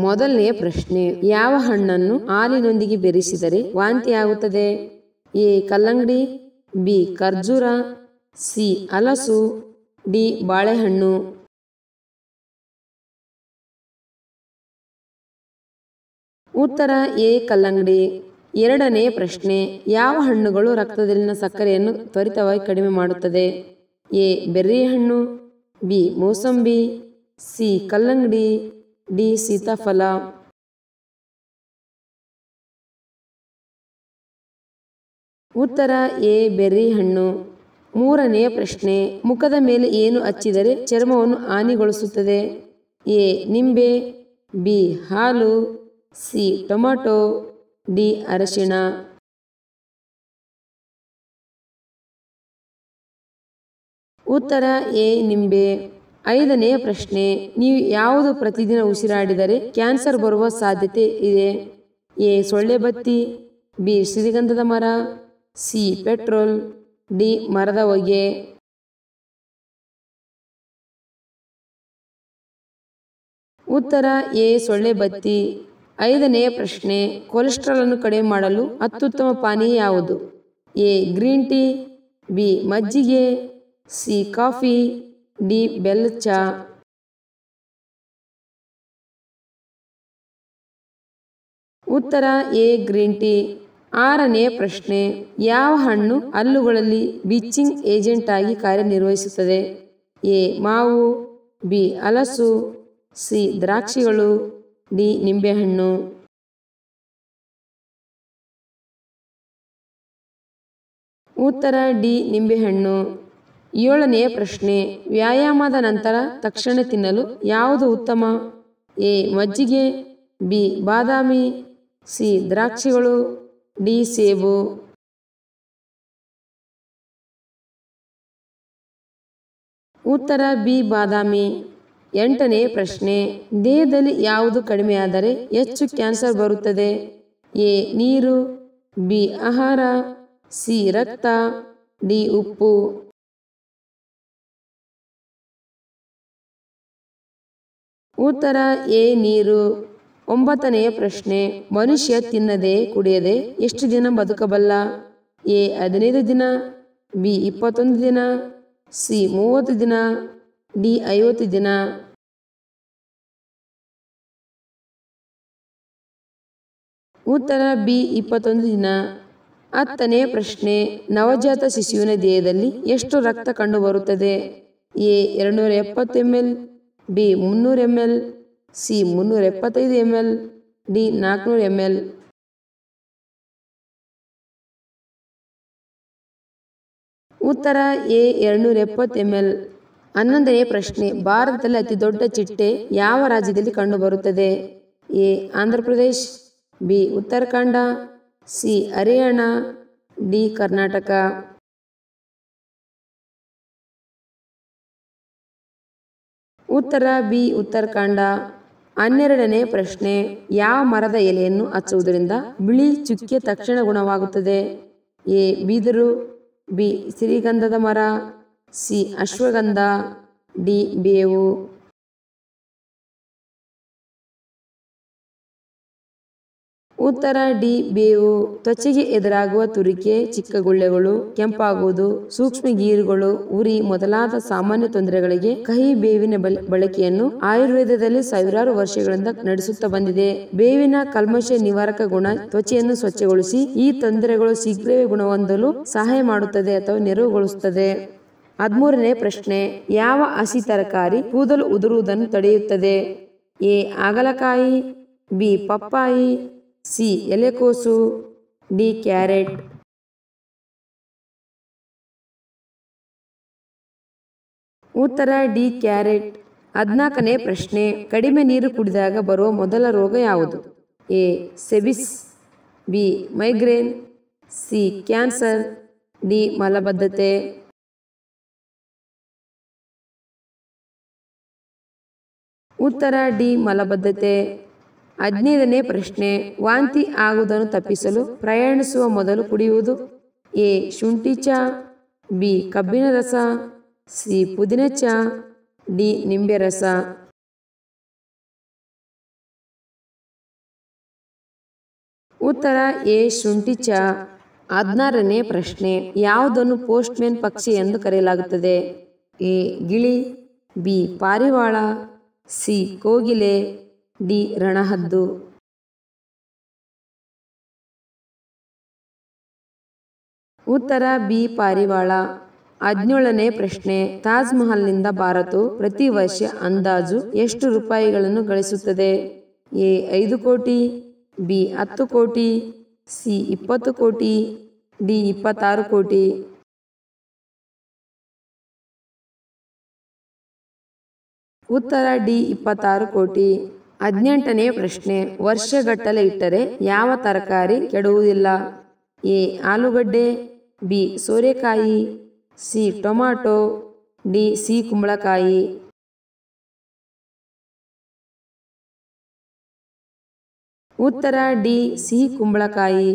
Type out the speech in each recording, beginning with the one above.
ಮೊದಲನೆಯ ಪ್ರಶ್ನೆ, ಯಾವ ಹಣ್ಣನ್ನು ಹಾಲಿನೊಂದಿಗೆ ಬೆರೆಸಿದರೆ ವಾಂತಿಯಾಗುತ್ತದೆ? ಎ ಕಲ್ಲಂಗಡಿ, ಬಿ ಖರ್ಜೂರ, ಸಿ ಹಲಸು, ಡಿ ಬಾಳೆಹಣ್ಣು. ಉತ್ತರ ಎ ಕಲ್ಲಂಗಡಿ. ಎರಡನೆಯ ಪ್ರಶ್ನೆ, ಯಾವ ಹಣ್ಣುಗಳು ರಕ್ತದಲ್ಲಿನ ಸಕ್ಕರೆಯನ್ನು ತ್ವರಿತವಾಗಿ ಕಡಿಮೆ ಮಾಡುತ್ತದೆ? ಎ ಬೆರ್ರಿ ಹಣ್ಣು, ಬಿ ಮೋಸಂಬಿ, ಸಿ ಕಲ್ಲಂಗಡಿ, ಡಿ ಸೀತಾಫಲ. ಉತ್ತರ ಎ ಬೆರ್ರಿ ಹಣ್ಣು. ಮೂರನೆಯ ಪ್ರಶ್ನೆ, ಮುಖದ ಮೇಲೆ ಏನು ಹಚ್ಚಿದರೆ ಚರ್ಮವನ್ನು ಹಾನಿಗೊಳಿಸುತ್ತದೆ? ಎ ನಿಂಬೆ, ಬಿ ಹಾಲು, ಸಿ ಟೊಮೆಟೊ, ಡಿ ಅರಿಶಿಣ. ಉತ್ತರ ಎ ನಿಂಬೆ. ಐದನೆಯ ಪ್ರಶ್ನೆ, ನೀವು ಯಾವುದು ಪ್ರತಿದಿನ ಉಸಿರಾಡಿದರೆ ಕ್ಯಾನ್ಸರ್ ಬರುವ ಸಾಧ್ಯತೆ ಇದೆ? ಎ ಸೊಳ್ಳೆ ಬತ್ತಿ, ಬಿ ಸಿರಿಗಂಧದ ಮರ, ಸಿ ಪೆಟ್ರೋಲ್, ಡಿ ಮರದ ಹೊಗೆ. ಉತ್ತರ ಎ ಸೊಳ್ಳೆ ಬತ್ತಿ. ಐದನೆಯ ಪ್ರಶ್ನೆ, ಕೊಲೆಸ್ಟ್ರಾಲ್ ಅನ್ನು ಕಡಿಮೆ ಮಾಡಲು ಅತ್ಯುತ್ತಮ ಪಾನೀಯ ಯಾವುದು? ಎ ಗ್ರೀನ್ ಟೀ, ಬಿ ಮಜ್ಜಿಗೆ, ಸಿ ಕಾಫಿ, ಡಿ ಬೆಲ್ಲದ ಚಹಾ. ಉತ್ತರ ಎ ಗ್ರೀನ್ ಟೀ. ಆರನೆಯ ಪ್ರಶ್ನೆ, ಯಾವ ಹಣ್ಣು ಹಲ್ಲುಗಳಲ್ಲಿ ಬ್ಲೀಚಿಂಗ್ ಏಜೆಂಟ್ ಆಗಿ ಕಾರ್ಯನಿರ್ವಹಿಸುತ್ತದೆ? ಎ ಮಾವು, ಬಿ ಹಲಸು, ಸಿ ದ್ರಾಕ್ಷಿಗಳು, ಡಿ ನಿಂಬೆಹಣ್ಣು. ಉತ್ತರ ಡಿ ನಿಂಬೆಹಣ್ಣು. ಏಳನೆಯ ಪ್ರಶ್ನೆ, ವ್ಯಾಯಾಮದ ನಂತರ ತಕ್ಷಣ ತಿನ್ನಲು ಯಾವುದು ಉತ್ತಮ? ಎ ಮಜ್ಜಿಗೆ, ಬಿ ಬಾದಾಮಿ, ಸಿ ದ್ರಾಕ್ಷಿಗಳು, ಡಿ ಸೇಬು. ಉತ್ತರ ಬಿ ಬಾದಾಮಿ. ಎಂಟನೆಯ ಪ್ರಶ್ನೆ, ದೇಹದಲ್ಲಿ ಯಾವುದು ಕಡಿಮೆಯಾದರೆ ಹೆಚ್ಚು ಕ್ಯಾನ್ಸರ್ ಬರುತ್ತದೆ? ಎ ನೀರು, ಬಿ ಆಹಾರ, ಸಿ ರಕ್ತ, ಡಿ ಉಪ್ಪು. ಉತ್ತರ ಎ ನೀರು. ಒಂಬತ್ತನೆಯ ಪ್ರಶ್ನೆ, ಮನುಷ್ಯ ತಿನ್ನದೆ ಕುಡಿಯದೆ ಎಷ್ಟು ದಿನ ಬದುಕಬಲ್ಲ? ಎ 15 ದಿನ, ಬಿ 21 ದಿನ, ಸಿ 30 ದಿನ, ಡಿ 50 ದಿನ. ಉತ್ತರ ಬಿ 21 ದಿನ. ಹತ್ತನೆಯ ಪ್ರಶ್ನೆ, ನವಜಾತ ಶಿಶುವಿನ ದೇಹದಲ್ಲಿ ಎಷ್ಟು ರಕ್ತ ಕಂಡುಬರುತ್ತದೆ? A 270 ml, B 300 ml, C 375 ml, D 400 ml. ಉತ್ತರ ಎ 270 ml. 11ನೇ ಪ್ರಶ್ನೆ, ಭಾರತದಲ್ಲಿ ಅತಿ ದೊಡ್ಡ ಚಿಟ್ಟೆ ಯಾವ ರಾಜ್ಯದಲ್ಲಿ ಕಂಡುಬರುತ್ತದೆ? A Andhra Pradesh, B Uttarakhand, C Haryana, D Karnataka. ಉತ್ತರ ಬಿ ಉತ್ತರಾಖಂಡ. 12ನೇ ಪ್ರಶ್ನೆ, ಯಾವ ಮರದ ಎಲೆಯನ್ನು ಹಚ್ಚುವುದರಿಂದ ಬಿಳಿ ಚುಕ್ಕೆ ತಕ್ಷಣ ಗುಣವಾಗುತ್ತದೆ? ಎ ಬಿದಿರು, ಬಿ ಸಿರಿಗಂಧದ ಮರ, ಸಿ ಅಶ್ವಗಂಧ, ಡಿ ಬೇವು. ಉತ್ತರ ಡಿ ಬೇವು. ತ್ವಚೆಗೆ ಎದುರಾಗುವ ತುರಿಕೆ, ಚಿಕ್ಕ ಗುಳ್ಳೆಗಳು, ಕೆಂಪಾಗುವುದು, ಸೂಕ್ಷ್ಮ ಗೀರುಗಳು, ಉರಿ ಮೊದಲಾದ ಸಾಮಾನ್ಯ ತೊಂದರೆಗಳಿಗೆ ಕಹಿ ಬೇವಿನ ಬಳಕೆಯನ್ನು ಆಯುರ್ವೇದದಲ್ಲಿ ಸಾವಿರಾರು ವರ್ಷಗಳಿಂದ ನಡೆಸುತ್ತಾ ಬಂದಿದೆ. ಬೇವಿನ ಕಲ್ಮಶ ನಿವಾರಕ ಗುಣ ತ್ವಚೆಯನ್ನು ಸ್ವಚ್ಛಗೊಳಿಸಿ ಈ ತೊಂದರೆಗಳು ಶೀಘ್ರವೇ ಗುಣಹೊಂದಲು ಸಹಾಯ ಮಾಡುತ್ತದೆ ಅಥವಾ ನೆರವುಗೊಳಿಸುತ್ತದೆ. 13ನೇ ಪ್ರಶ್ನೆ, ಯಾವ ಹಸಿ ತರಕಾರಿ ಕೂದಲು ಉದುರುವುದನ್ನು ತಡೆಯುತ್ತದೆ? ಎ ಹಾಗಲಕಾಯಿ, ಬಿ ಪಪ್ಪಾಯಿ, ಸಿ ಎಲೆಕೋಸು, ಡಿ ಕ್ಯಾರೆಟ್. ಉತ್ತರ ಡಿ ಕ್ಯಾರೆಟ್. 14ನೇ ಪ್ರಶ್ನೆ, ಕಡಿಮೆ ನೀರು ಕುಡಿದಾಗ ಬರುವ ಮೊದಲ ರೋಗ ಯಾವುದು? ಎ ಸೆಬಿಸ್, B migraine, C cancer, D ಮಲಬದ್ಧತೆ. ಉತ್ತರ ಡಿ ಮಲಬದ್ಧತೆ. 15ನೇ ಪ್ರಶ್ನೆ, ವಾಂತಿ ಆಗುವುದನ್ನು ತಪ್ಪಿಸಲು ಪ್ರಯಾಣಿಸುವ ಮೊದಲು ಕುಡಿಯುವುದು? ಎ ಶುಂಠಿ ಚಹಾ, ಬಿ ಕಬ್ಬಿನ ರಸ, ಸಿ ಪುದೀನ ಚಹಾ, ಡಿ ನಿಂಬೆ ರಸ. ಉತ್ತರ ಎ ಶುಂಠಿ ಚಹಾ. 16ನೇ ಪ್ರಶ್ನೆ, ಯಾವುದನ್ನು ಪೋಸ್ಟ್ಮ್ಯಾನ್ ಪಕ್ಷಿ ಎಂದು ಕರೆಯಲಾಗುತ್ತದೆ? ಎ ಗಿಳಿ, ಬಿ ಪಾರಿವಾಳ, ಸಿ ಕೋಗಿಲೆ, ಡಿ ರಣಹದ್ದು. ಉತ್ತರ ಬಿ ಪಾರಿವಾಳ. 17ನೇ ಪ್ರಶ್ನೆ, ತಾಜ್ ಮಹಲ್ನಿಂದ ಭಾರತವು ಪ್ರತಿ ವರ್ಷ ಅಂದಾಜು ಎಷ್ಟು ರೂಪಾಯಿಗಳನ್ನು ಗಳಿಸುತ್ತದೆ? ಎ 5 ಕೋಟಿ, ಬಿ 10 ಕೋಟಿ, ಸಿ 20 ಕೋಟಿ, ಡಿ 26 ಕೋಟಿ. ಉತ್ತರ ಡಿ 26 ಕೋಟಿ. 18ನೇ ಪ್ರಶ್ನೆ, ವರ್ಷಗಟ್ಟಲೆ ಇಟ್ಟರೆ ಯಾವ ತರಕಾರಿ ಕೆಡುವುದಿಲ್ಲ? ಎ ಆಲೂಗಡ್ಡೆ, ಬಿ ಸೋರೆಕಾಯಿ, ಸಿ ಟೊಮಾಟೊ, ಡಿ ಸಿ ಕುಂಬಳಕಾಯಿ. ಉತ್ತರ ಡಿ ಸಿಹಿ ಕುಂಬಳಕಾಯಿ.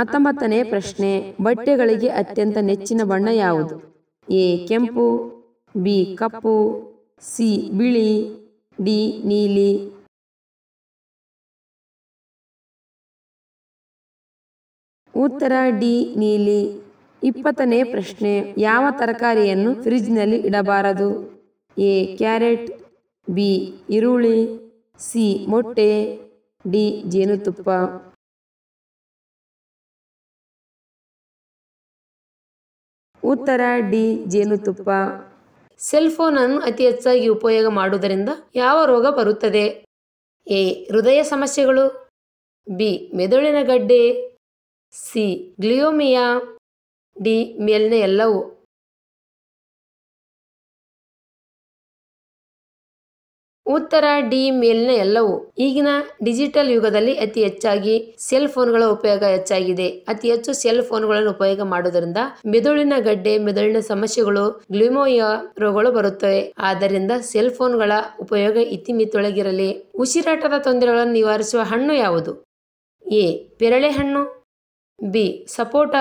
19ನೇ ಪ್ರಶ್ನೆ, ಬಟ್ಟೆಗಳಿಗೆ ಅತ್ಯಂತ ನೆಚ್ಚಿನ ಬಣ್ಣ ಯಾವುದು? ಎ ಕೆಂಪು, ಬಿ ಕಪ್ಪು, ಸಿ ಬಿಳಿ, ಡಿ ನೀಲಿ. ಉತ್ತರ ಡಿ ನೀಲಿ. 20ನೇ ಪ್ರಶ್ನೆ, ಯಾವ ತರಕಾರಿಯನ್ನು ಫ್ರಿಜ್ನಲ್ಲಿ ಇಡಬಾರದು? ಎ ಕ್ಯಾರೆಟ್, ಬಿ ಈರುಳ್ಳಿ, ಸಿ ಮೊಟ್ಟೆ, ಡಿ ಜೇನುತುಪ್ಪ. ಉತ್ತರ ಡಿ ಜೇನುತುಪ್ಪ. ಸೆಲ್ ಫೋನ್ ಅನ್ನು ಅತಿ ಹೆಚ್ಚಾಗಿ ಉಪಯೋಗ ಮಾಡುವುದರಿಂದ ಯಾವ ರೋಗ ಬರುತ್ತದೆ? ಎ ಹೃದಯ ಸಮಸ್ಯೆಗಳು, ಬಿ ಮೆದುಳಿನ ಗಡ್ಡೆ, ಸಿ ಗ್ಲಿಯೋಮಿಯಾ, ಡಿ ಮೇಲ್ನ ಎಲ್ಲವೂ. ಉತ್ತರ ಡಿ ಮೇಲ್ನ ಎಲ್ಲವೂ. ಈಗಿನ ಡಿಜಿಟಲ್ ಯುಗದಲ್ಲಿ ಅತಿ ಹೆಚ್ಚಾಗಿ ಸೆಲ್ ಫೋನ್ಗಳ ಉಪಯೋಗ ಹೆಚ್ಚಾಗಿದೆ. ಅತಿ ಹೆಚ್ಚು ಸೆಲ್ ಫೋನ್ಗಳನ್ನು ಉಪಯೋಗ ಮಾಡುವುದರಿಂದ ಮೆದುಳಿನ ಗಡ್ಡೆ, ಮೆದುಳಿನ ಸಮಸ್ಯೆಗಳು, ಗ್ಲಿಯೋಮಿಯಾ ರೋಗಗಳು ಬರುತ್ತವೆ. ಆದ್ದರಿಂದ ಸೆಲ್ ಫೋನ್ಗಳ ಉಪಯೋಗ ಇತಿಮಿತಿಯೊಳಗಿರಲಿ. ಉಸಿರಾಟದ ತೊಂದರೆಗಳನ್ನು ನಿವಾರಿಸುವ ಹಣ್ಣು ಯಾವುದು? ಎ ಪೇರಳೆ ಹಣ್ಣು, ಬಿ ಸಪೋಟ,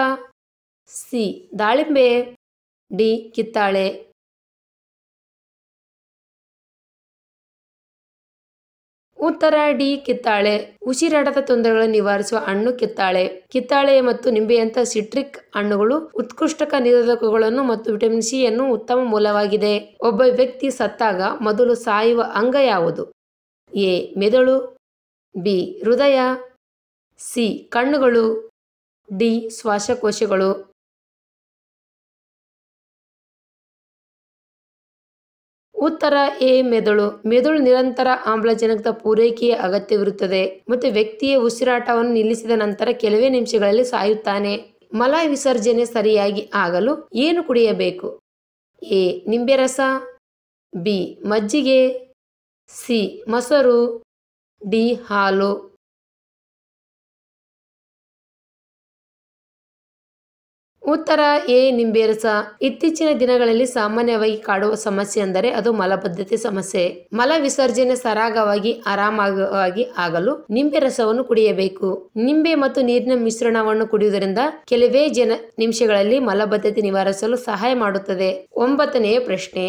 ಸಿ ದಾಳಿಂಬೆ, ಡಿ ಕಿತ್ತಾಳೆ. ಉತ್ತರ ಡಿ ಕಿತ್ತಾಳೆ. ಉಸಿರಾಟದ ತೊಂದರೆಗಳನ್ನು ನಿವಾರಿಸುವ ಹಣ್ಣು ಕಿತ್ತಾಳೆ. ಕಿತ್ತಾಳೆ ಮತ್ತು ನಿಂಬೆಯಂತಹ ಸಿಟ್ರಿಕ್ ಹಣ್ಣುಗಳು ಉತ್ಕೃಷ್ಟಕ ನಿರೋಧಕಗಳನ್ನು ಮತ್ತು ವಿಟಮಿನ್ ಸಿ ಯನ್ನು ಉತ್ತಮ ಮೂಲವಾಗಿದೆ. ಒಬ್ಬ ವ್ಯಕ್ತಿ ಸತ್ತಾಗ ಮೊದಲು ಸಾಯುವ ಅಂಗ ಯಾವುದು? ಎ ಮೆದುಳು, ಬಿ ಹೃದಯ, ಸಿ ಕಣ್ಣುಗಳು, ಡಿ ಶ್ವಾಸಕೋಶಗಳು. ಉತ್ತರ ಎ ಮೆದುಳು. ಮೆದುಳು ನಿರಂತರ ಆಮ್ಲಜನಕದ ಪೂರೈಕೆಯ ಅಗತ್ಯವಿರುತ್ತದೆ ಮತ್ತು ವ್ಯಕ್ತಿಯ ಉಸಿರಾಟವನ್ನು ನಿಲ್ಲಿಸಿದ ನಂತರ ಕೆಲವೇ ನಿಮಿಷಗಳಲ್ಲಿ ಸಾಯುತ್ತಾನೆ. ಮಲ ವಿಸರ್ಜನೆ ಸರಿಯಾಗಿ ಆಗಲು ಏನು ಕುಡಿಯಬೇಕು? ಎ ನಿಂಬೆ ರಸ, ಬಿ ಮಜ್ಜಿಗೆ, ಸಿ ಮೊಸರು, ಡಿ ಹಾಲು. ಉತ್ತರ ಎ ನಿಂಬೆ ರಸ. ಇತ್ತೀಚಿನ ದಿನಗಳಲ್ಲಿ ಸಾಮಾನ್ಯವಾಗಿ ಕಾಡುವ ಸಮಸ್ಯೆ ಅಂದರೆ ಅದು ಮಲಬದ್ಧತೆ ಸಮಸ್ಯೆ. ಮಲ ವಿಸರ್ಜನೆ ಸರಾಗವಾಗಿ ಆರಾಮವಾಗಿ ಆಗಲು ನಿಂಬೆ ರಸವನ್ನು ಕುಡಿಯಬೇಕು. ನಿಂಬೆ ಮತ್ತು ನೀರಿನ ಮಿಶ್ರಣವನ್ನು ಕುಡಿಯುವುದರಿಂದ ಕೆಲವೇ ನಿಮಿಷಗಳಲ್ಲಿ ಮಲಬದ್ಧತೆ ನಿವಾರಿಸಲು ಸಹಾಯ ಮಾಡುತ್ತದೆ. 9ನೇ ಪ್ರಶ್ನೆ,